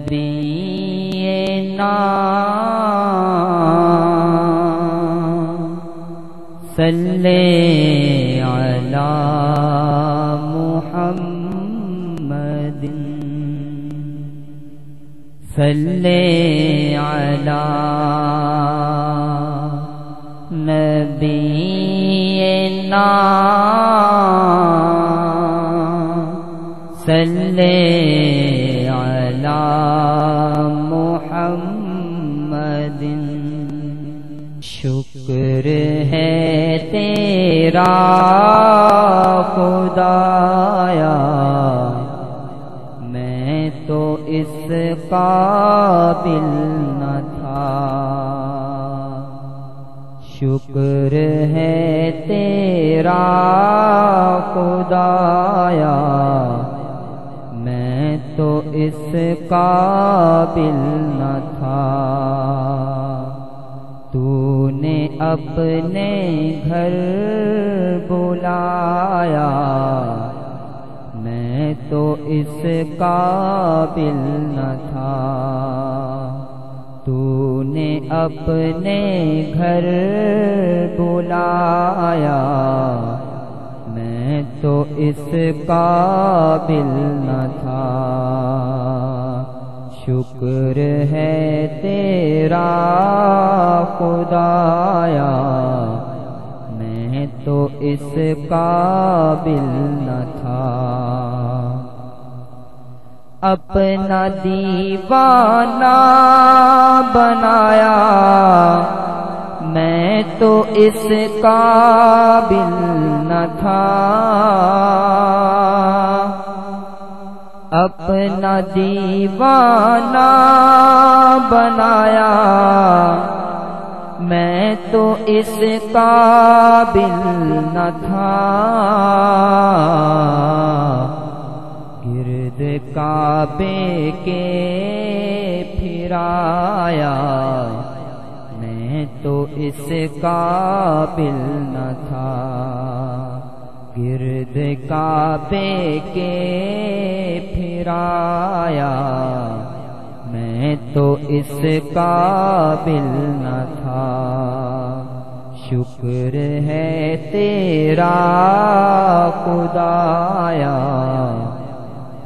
نبینا صلی علی محمد صلی علی نبینا صلی علی محمد شکر ہے تیرا خدایا میں تو اس قابل نہ تھا شکر ہے تیرا خدایا میں تو اس قابل نہ تھا تو نے اپنے گھر بلایا میں تو اس قابل نہ تھا تو نے اپنے گھر بلایا میں تو اس قابل نہ تھا شکر ہے تیرا خدایا میں تو اس قابل نہ تھا اپنا دیوانہ بنایا میں تو اس قابل نہ تھا اپنا دیوانہ بنایا میں تو اس قابل نہ تھا گرد کعبے کے پھرایا میں تو اس قابل نہ تھا گرد کعبے کے پھرایا میں تو اس قابل نہ تھا شکر ہے تیرا خدایا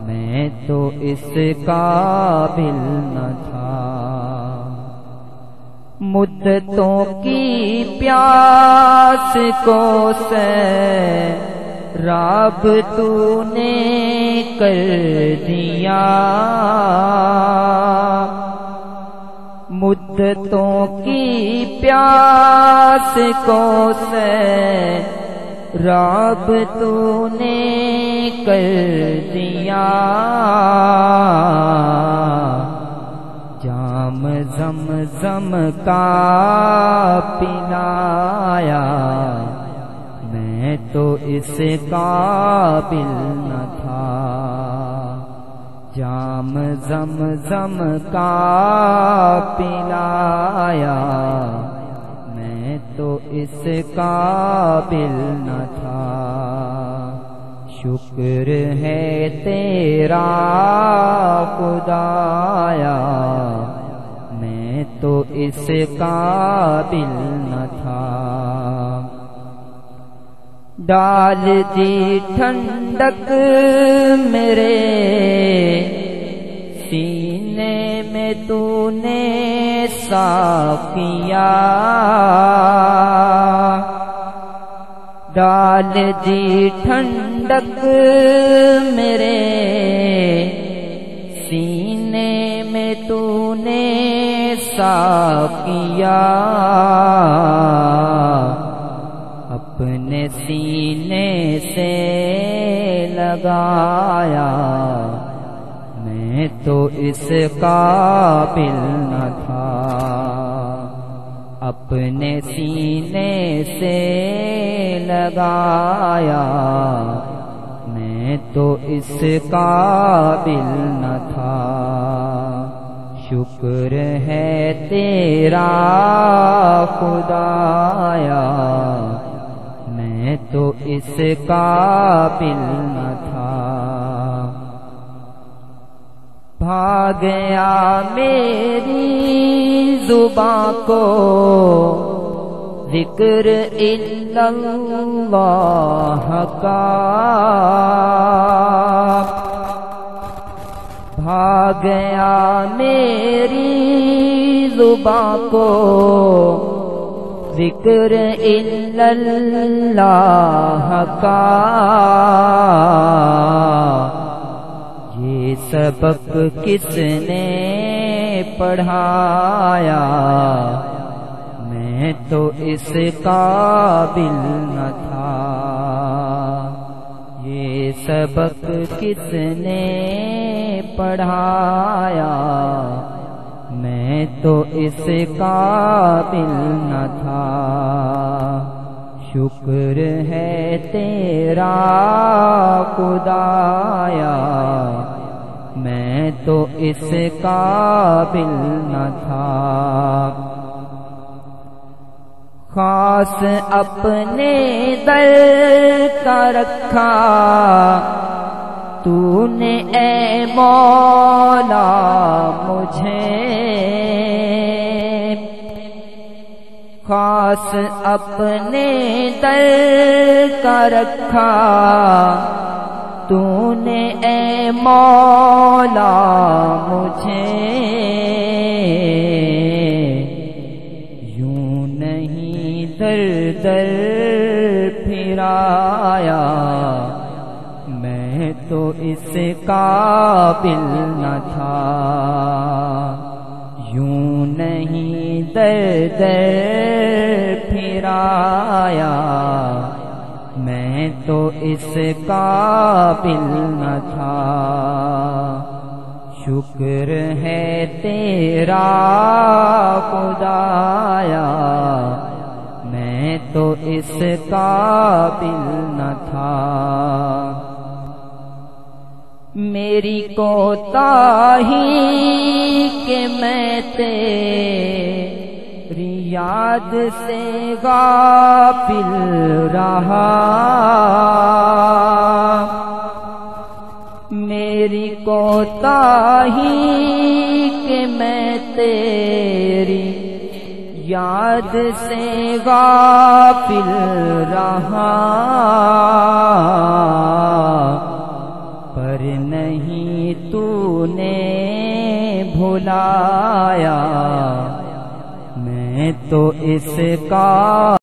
میں تو اس قابل نہ تھا مدتوں کی پیاس کو سیراب تو نے کر دیا مدتوں کی پیاس کو سیراب تو نے کر دیا جام زمزم کا پلایا میں تو اس قابل نہ تھا جام زمزم کا پلایا میں تو اس قابل نہ تھا شکر ہے تیرا خدایا میں تو اس قابل نہ تھا ڈال دی ٹھنڈک میرے سینے میں تو نے ساقیا ڈال دی ٹھنڈک میرے سینے میں تو نے ساقیا اپنے سینے سے لگایا میں تو اس قابل نہ تھا اپنے سینے سے لگایا میں تو اس قابل نہ تھا شکر ہے تیرا خدایا میں تو اس قابل نہ تھا بھاگیا میری زباں کو ذکر الا اللہ کا، بھاگیا میری زباں کو ذکر الا اللہ کا۔ یہ سبق کس نے پڑھایا، میں تو اس قابل نہ تھا۔ یہ سبق کس نے پڑھایا، میں تو اس قابل نہ تھا۔ شکر ہے تیرا خدایا، میں تو اس قابل نہ تھا۔ خاص اپنے در کا رکھا تو نے اے مولا مجھے، خاص اپنے در کا رکھا تو نے اے مولا مجھے، یوں نہیں در در پھرایا، میں تو اس قابل نہ تھا۔ یوں نہیں در در پھرایا، میں تو اس قابل نہ تھا۔ شکر ہے تیرا خدایا، میں تو اس قابل نہ تھا۔ میری کوتاہی کہ میں تیری یاد سے غافل رہا، میری کوتاہی کہ میں تیری یاد سے غافل رہا، پر نہیں تو نے بھلایا، میں تو اس کا